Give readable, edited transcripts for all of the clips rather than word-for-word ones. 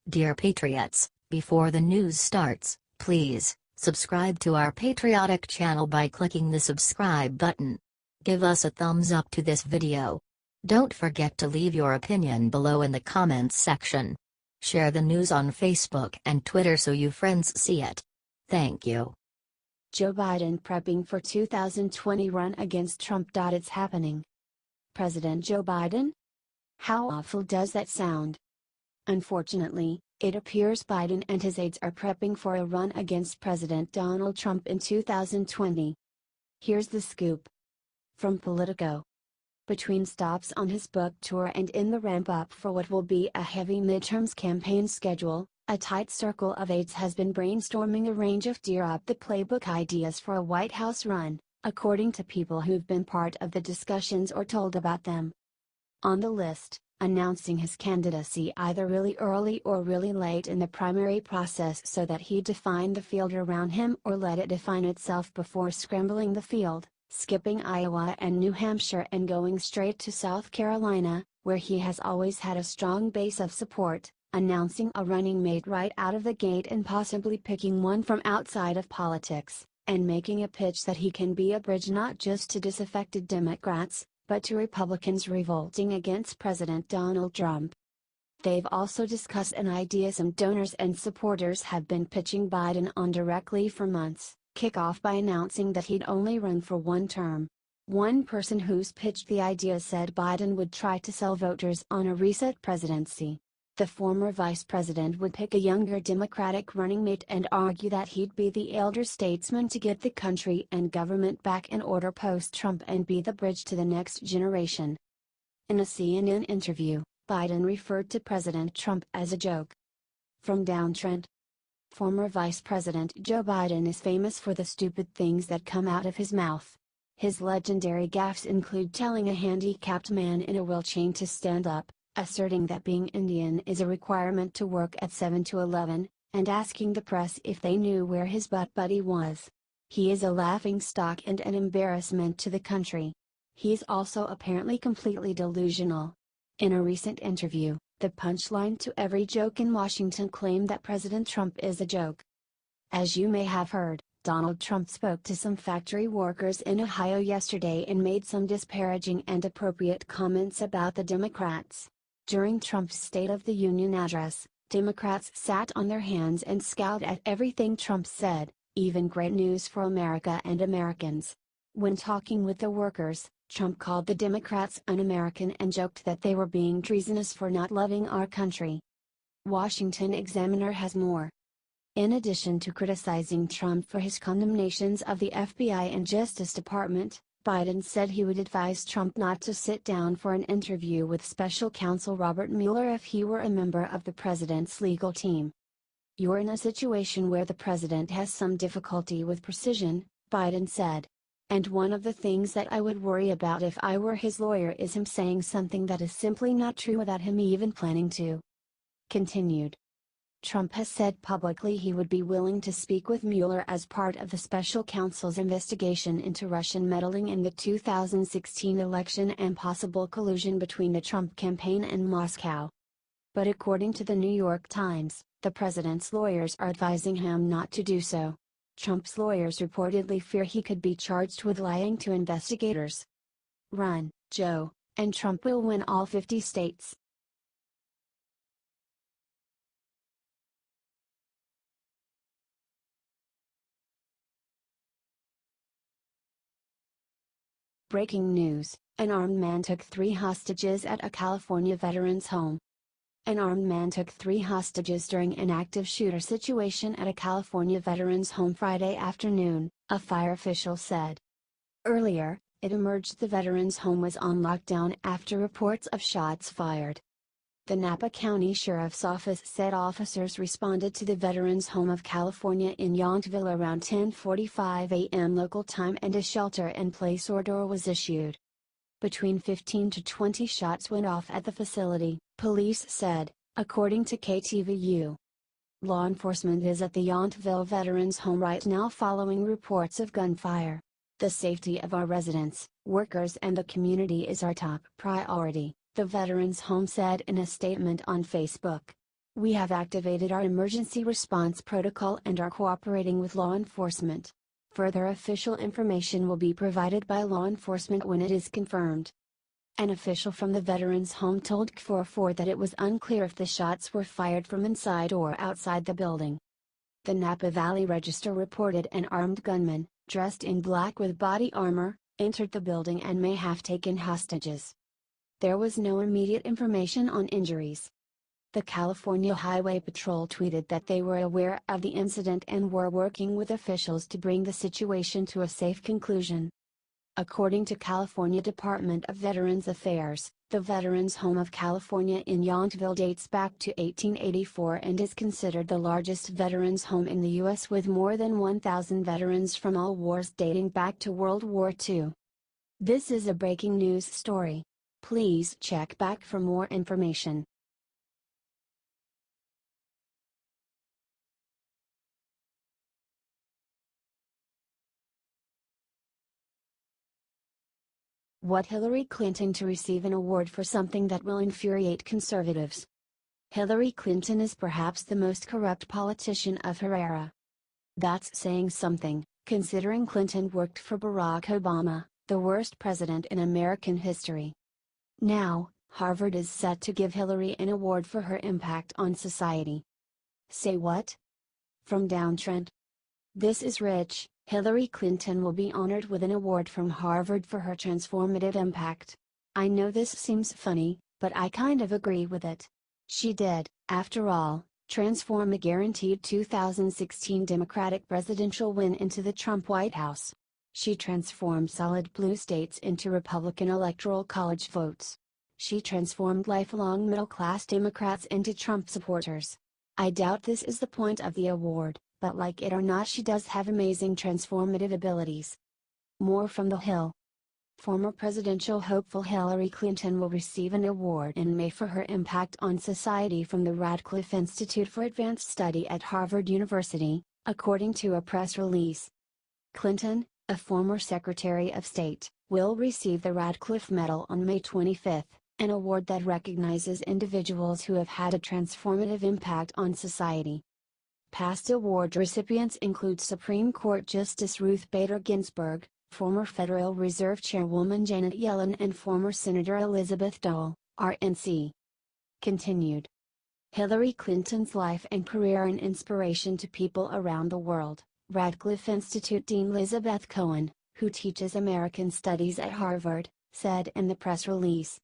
Dear Patriots, before the news starts, please subscribe to our patriotic channel by clicking the subscribe button. Give us a thumbs up to this video. Don't forget to leave your opinion below in the comments section. Share the news on Facebook and Twitter so you friends see it. Thank you. Joe Biden prepping for 2020 run against Trump. It's happening. President Joe Biden? How awful does that sound? Unfortunately, it appears Biden and his aides are prepping for a run against President Donald Trump in 2020. Here's the scoop. From Politico. Between stops on his book tour and in the ramp-up for what will be a heavy midterms campaign schedule, a tight circle of aides has been brainstorming a range of tear-up-the-playbook ideas for a White House run, according to people who've been part of the discussions or told about them. On the list, announcing his candidacy either really early or really late in the primary process so that he define the field around him or let it define itself before scrambling the field, skipping Iowa and New Hampshire and going straight to South Carolina, where he has always had a strong base of support, announcing a running mate right out of the gate and possibly picking one from outside of politics, and making a pitch that he can be a bridge not just to disaffected Democrats, but to Republicans revolting against President Donald Trump. They've also discussed an idea some donors and supporters have been pitching Biden on directly for months, kick off by announcing that he'd only run for one term. One person who's pitched the idea said Biden would try to sell voters on a reset presidency. The former vice president would pick a younger Democratic running mate and argue that he'd be the elder statesman to get the country and government back in order post-Trump and be the bridge to the next generation. In a CNN interview, Biden referred to President Trump as a joke. From Downtrend. Former Vice President Joe Biden is famous for the stupid things that come out of his mouth. His legendary gaffes include telling a handicapped man in a wheelchair to stand up, asserting that being Indian is a requirement to work at 7 to 11, and asking the press if they knew where his butt buddy was. He is a laughingstock and an embarrassment to the country. He's also apparently completely delusional. In a recent interview, the punchline to every joke in Washington claimed that President Trump is a joke. As you may have heard, Donald Trump spoke to some factory workers in Ohio yesterday and made some disparaging and appropriate comments about the Democrats. During Trump's State of the Union address, Democrats sat on their hands and scowled at everything Trump said, even great news for America and Americans. When talking with the workers, Trump called the Democrats un-American and joked that they were being treasonous for not loving our country. Washington Examiner has more. In addition to criticizing Trump for his condemnations of the FBI and Justice Department, Biden said he would advise Trump not to sit down for an interview with special counsel Robert Mueller if he were a member of the president's legal team. "You're in a situation where the president has some difficulty with precision," Biden said. "And one of the things that I would worry about if I were his lawyer is him saying something that is simply not true without him even planning to." Continued. Trump has said publicly he would be willing to speak with Mueller as part of the special counsel's investigation into Russian meddling in the 2016 election and possible collusion between the Trump campaign and Moscow. But according to the New York Times, the president's lawyers are advising him not to do so. Trump's lawyers reportedly fear he could be charged with lying to investigators. Run, Joe, and Trump will win all 50 states. Breaking news, an armed man took 3 hostages at a California veteran's home. An armed man took 3 hostages during an active shooter situation at a California veteran's home Friday afternoon, a fire official said. Earlier, it emerged the veteran's home was on lockdown after reports of shots fired. The Napa County Sheriff's Office said officers responded to the veteran's home of California in Yountville around 10:45 a.m. local time and a shelter-in-place order was issued. Between 15 to 20 shots went off at the facility, police said, according to KTVU. Law enforcement is at the Yountville veterans' home right now following reports of gunfire. "The safety of our residents, workers and the community is our top priority," the veterans' home said in a statement on Facebook. We have activated our emergency response protocol and are cooperating with law enforcement. Further official information will be provided by law enforcement when it is confirmed. An official from the veterans' home told KFOR that it was unclear if the shots were fired from inside or outside the building. The Napa Valley Register reported an armed gunman, dressed in black with body armor, entered the building and may have taken hostages. There was no immediate information on injuries. The California Highway Patrol tweeted that they were aware of the incident and were working with officials to bring the situation to a safe conclusion. According to California Department of Veterans Affairs, the Veterans Home of California in Yountville dates back to 1884 and is considered the largest veterans home in the U.S. with more than 1,000 veterans from all wars dating back to World War II. This is a breaking news story. Please check back for more information. What Hillary Clinton to receive an award for something that will infuriate conservatives. Hillary Clinton is perhaps the most corrupt politician of her era. That's saying something, considering Clinton worked for Barack Obama, the worst president in American history. Now, Harvard is set to give Hillary an award for her impact on society. Say what? From Downtrend. This is rich. Hillary Clinton will be honored with an award from Harvard for her transformative impact. I know this seems funny, but I kind of agree with it. She did, after all, transform a guaranteed 2016 Democratic presidential win into the Trump White House. She transformed solid blue states into Republican Electoral College votes. She transformed lifelong middle-class Democrats into Trump supporters. I doubt this is the point of the award, but like it or not, she does have amazing transformative abilities. More from The Hill. Former presidential hopeful Hillary Clinton will receive an award in May for her impact on society from the Radcliffe Institute for Advanced Study at Harvard University, according to a press release. Clinton, a former Secretary of State, will receive the Radcliffe Medal on May 25, an award that recognizes individuals who have had a transformative impact on society. Past award recipients include Supreme Court Justice Ruth Bader Ginsburg, former Federal Reserve Chairwoman Janet Yellen and former Senator Elizabeth Dole, RNC. Continued. Hillary Clinton's life and career an inspiration to people around the world, Radcliffe Institute Dean Elizabeth Cohen, who teaches American Studies at Harvard, said in the press release.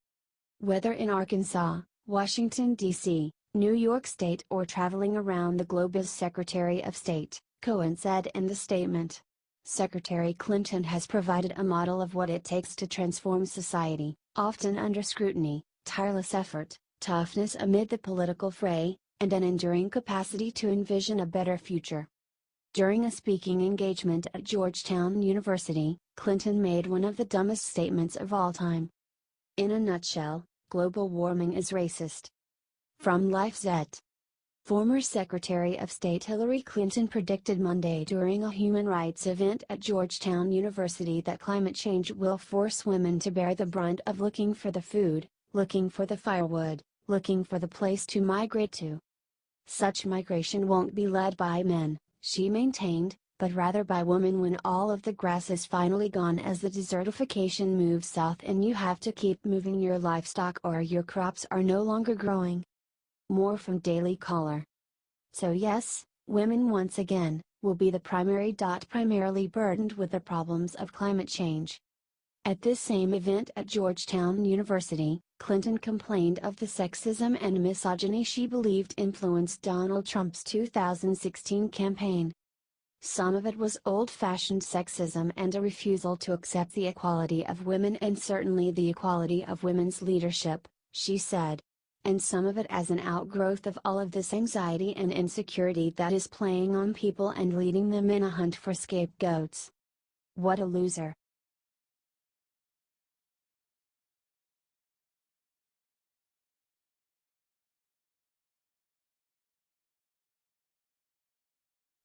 Whether in Arkansas, Washington, D.C., New York State or traveling around the globe as Secretary of State, Cohen said in the statement. Secretary Clinton has provided a model of what it takes to transform society, often under scrutiny, tireless effort, toughness amid the political fray, and an enduring capacity to envision a better future. During a speaking engagement at Georgetown University, Clinton made one of the dumbest statements of all time. In a nutshell, global warming is racist. From LifeZette. Former Secretary of State Hillary Clinton predicted Monday during a human rights event at Georgetown University that climate change will force women to bear the brunt of looking for the food, looking for the firewood, looking for the place to migrate to. Such migration won't be led by men, she maintained, but rather by women when all of the grass is finally gone as the desertification moves south and you have to keep moving your livestock or your crops are no longer growing. More from Daily Caller. So yes, women once again, will be the primarily burdened with the problems of climate change. At this same event at Georgetown University, Clinton complained of the sexism and misogyny she believed influenced Donald Trump's 2016 campaign. Some of it was old-fashioned sexism and a refusal to accept the equality of women and certainly the equality of women's leadership, she said. And some of it as an outgrowth of all of this anxiety and insecurity that is playing on people and leading them in a hunt for scapegoats. What a loser.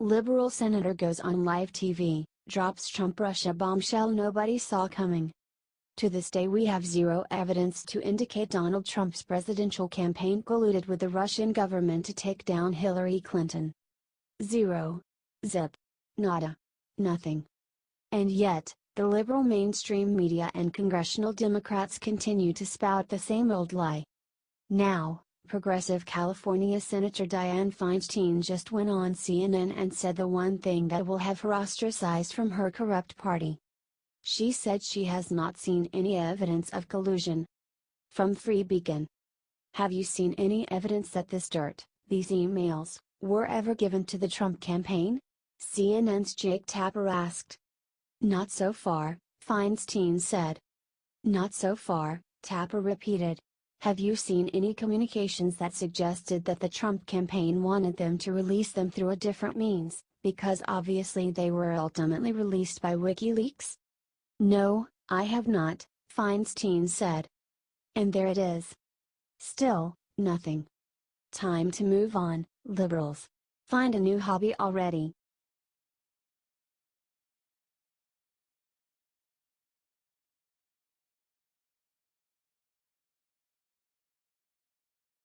Liberal senator goes on live TV, drops Trump-Russia bombshell nobody saw coming. To this day we have zero evidence to indicate Donald Trump's presidential campaign colluded with the Russian government to take down Hillary Clinton. Zero. Zip. Nada. Nothing. And yet, the liberal mainstream media and congressional Democrats continue to spout the same old lie. Now, progressive California Senator Dianne Feinstein just went on CNN and said the one thing that will have her ostracized from her corrupt party. She said she has not seen any evidence of collusion. From Free Beacon. Have you seen any evidence that this dirt, these emails, were ever given to the Trump campaign? CNN's Jake Tapper asked. Not so far, Feinstein said. Not so far, Tapper repeated. Have you seen any communications that suggested that the Trump campaign wanted them to release them through a different means, because obviously they were ultimately released by WikiLeaks? No, I have not, Feinstein said. And there it is. Still, nothing. Time to move on, liberals. Find a new hobby already.